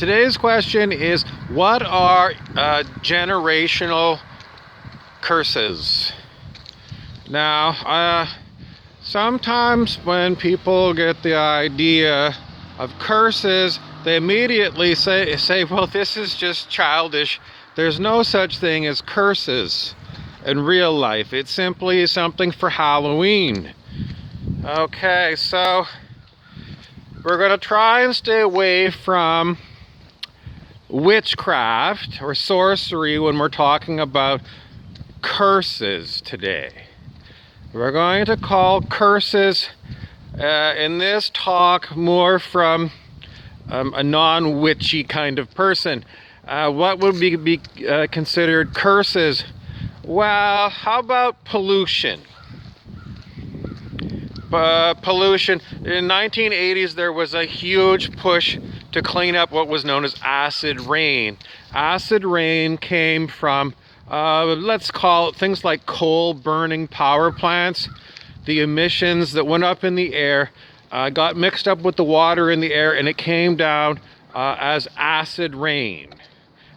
Today's question is, what are generational curses? Now, sometimes when people get the idea of curses, they immediately say, well, this is just childish. There's no such thing as curses in real life. It's simply something for Halloween. Okay, so we're going to try and stay away from witchcraft or sorcery when we're talking about curses today. We're going to call curses in this talk more from a non-witchy kind of person. What would be considered curses? Well, how about pollution? Pollution. In the 1980s, there was a huge push to clean up what was known as acid rain. Acid rain came from, let's call it things like coal burning power plants. The emissions that went up in the air got mixed up with the water in the air, and it came down as acid rain.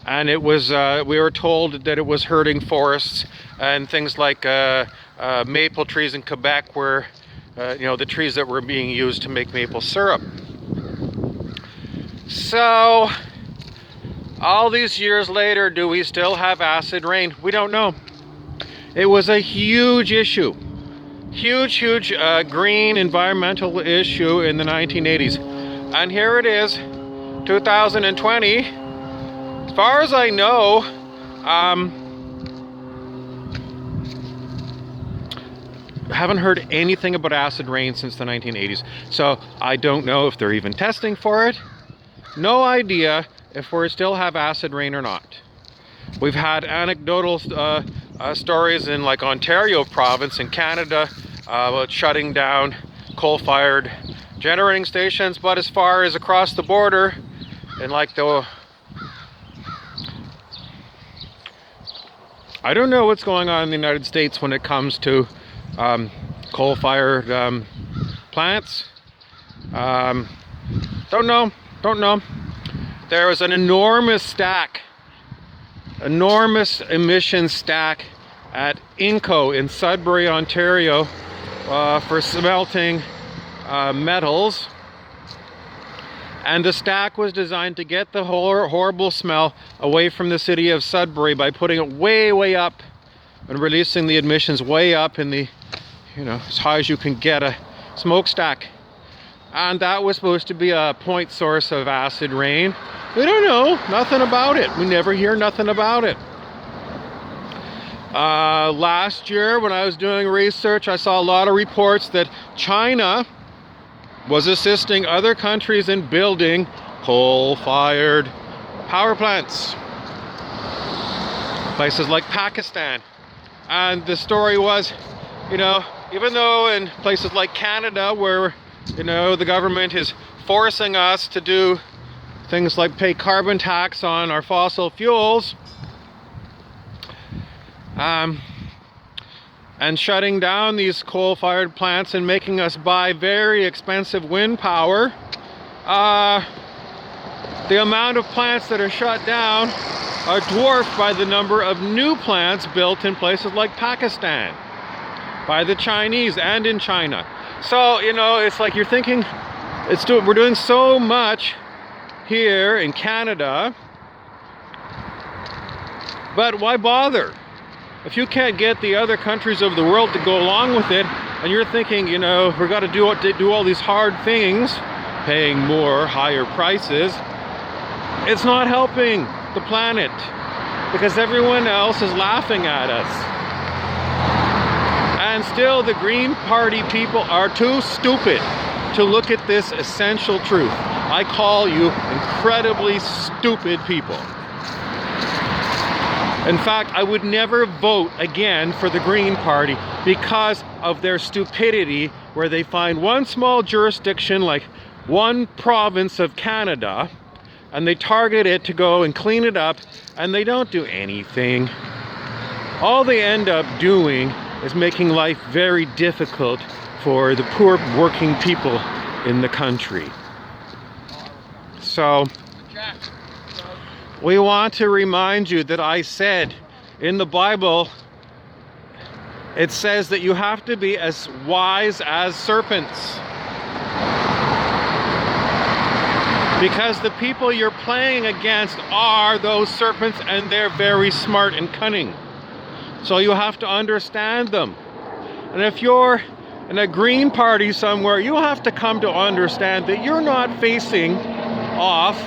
And it was, we were told that it was hurting forests and things like maple trees in Quebec were the trees that were being used to make maple syrup. So, all these years later, do we still have acid rain? We don't know. It was a huge issue. Huge green environmental issue in the 1980s. And here it is, 2020. As far as I know, haven't heard anything about acid rain since the 1980s. So I don't know if they're even testing for it. No idea if we still have acid rain or not. We've had anecdotal stories in like Ontario province in Canada about shutting down coal-fired generating stations, but as far as across the border in like the I don't know what's going on in the United States when it comes to coal-fired plants. Don't know. There was an enormous emission stack at Inco in Sudbury, Ontario, for smelting metals. And the stack was designed to get the horrible smell away from the city of Sudbury by putting it way up and releasing the emissions way up in the, as high as you can get a smokestack. And that was supposed to be a point source of acid rain. We don't know nothing about it. We never hear nothing about it. Last year when I was doing research, I saw a lot of reports that China was assisting other countries in building coal-fired power plants. Places like Pakistan. And the story was, even though in places like Canada where, the government is forcing us to do things like pay carbon tax on our fossil fuels, and shutting down these coal-fired plants and making us buy very expensive wind power, the amount of plants that are shut down are dwarfed by the number of new plants built in places like Pakistan by the Chinese and in China. So, it's like you're thinking, we're doing so much here in Canada, but why bother? If you can't get the other countries of the world to go along with it, and you're thinking, we've got to do all these hard things, paying more, higher prices, it's not helping the planet because everyone else is laughing at us. And still the Green Party people are too stupid to look at this essential truth. I call you incredibly stupid people. In fact, I would never vote again for the Green Party because of their stupidity, where they find one small jurisdiction like one province of Canada and they target it to go and clean it up, and they don't do anything. All they end up doing is making life very difficult for the poor working people in the country. So We want to remind you that I said in the Bible, it says that you have to be as wise as serpents. Because the people you're playing against are those serpents, and they're very smart and cunning. So you have to understand them. And if you're in a Green Party somewhere, you have to come to understand that you're not facing off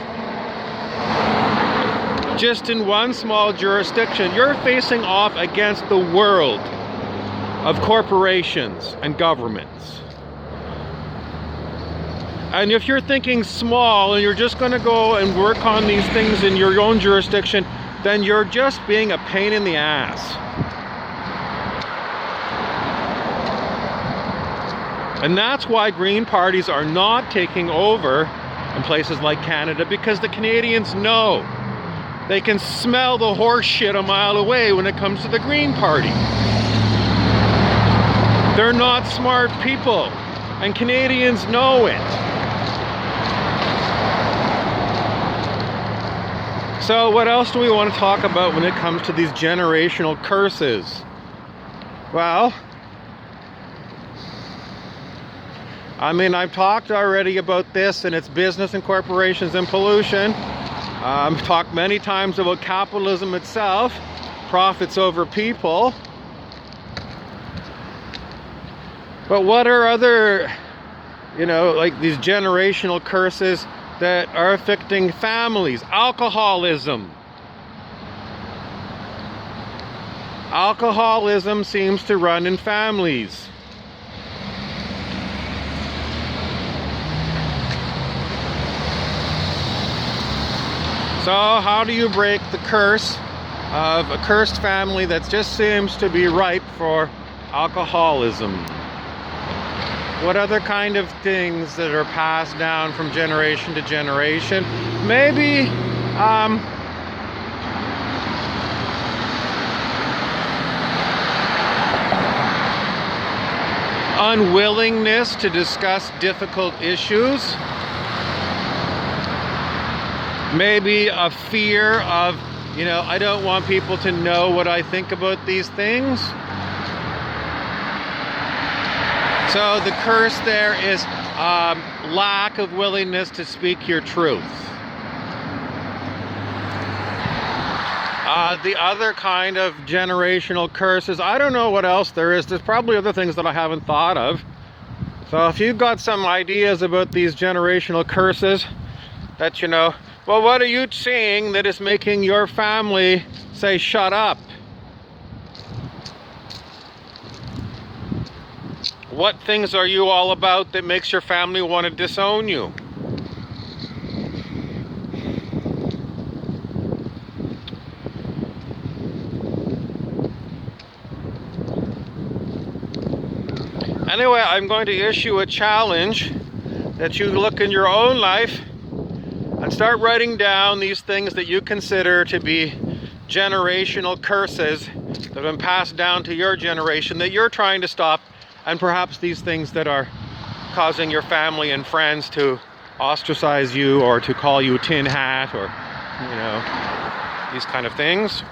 just in one small jurisdiction. You're facing off against the world of corporations and governments. And if you're thinking small and you're just going to go and work on these things in your own jurisdiction, then you're just being a pain in the ass. And that's why Green parties are not taking over in places like Canada, because the Canadians know they can smell the horse shit a mile away when it comes to the Green Party. They're not smart people, and Canadians know it. So what else do we want to talk about when it comes to these generational curses? Well, I mean, I've talked already about this, and it's business and corporations and pollution. I've talked many times about capitalism itself, profits over people. But what are other, like these generational curses that are affecting families? Alcoholism. Alcoholism seems to run in families. So how do you break the curse of a cursed family that just seems to be ripe for alcoholism? What other kind of things that are passed down from generation to generation? Maybe unwillingness to discuss difficult issues. Maybe a fear of, I don't want people to know what I think about these things. So the curse there is lack of willingness to speak your truth. The other kind of generational curses, I don't know what else there is. There's probably other things that I haven't thought of. So if you've got some ideas about these generational curses that well, what are you seeing that is making your family say, shut up? What things are you all about that makes your family want to disown you? Anyway, I'm going to issue a challenge that you look in your own life and start writing down these things that you consider to be generational curses that have been passed down to your generation that you're trying to stop, and perhaps these things that are causing your family and friends to ostracize you or to call you tin hat or, these kind of things.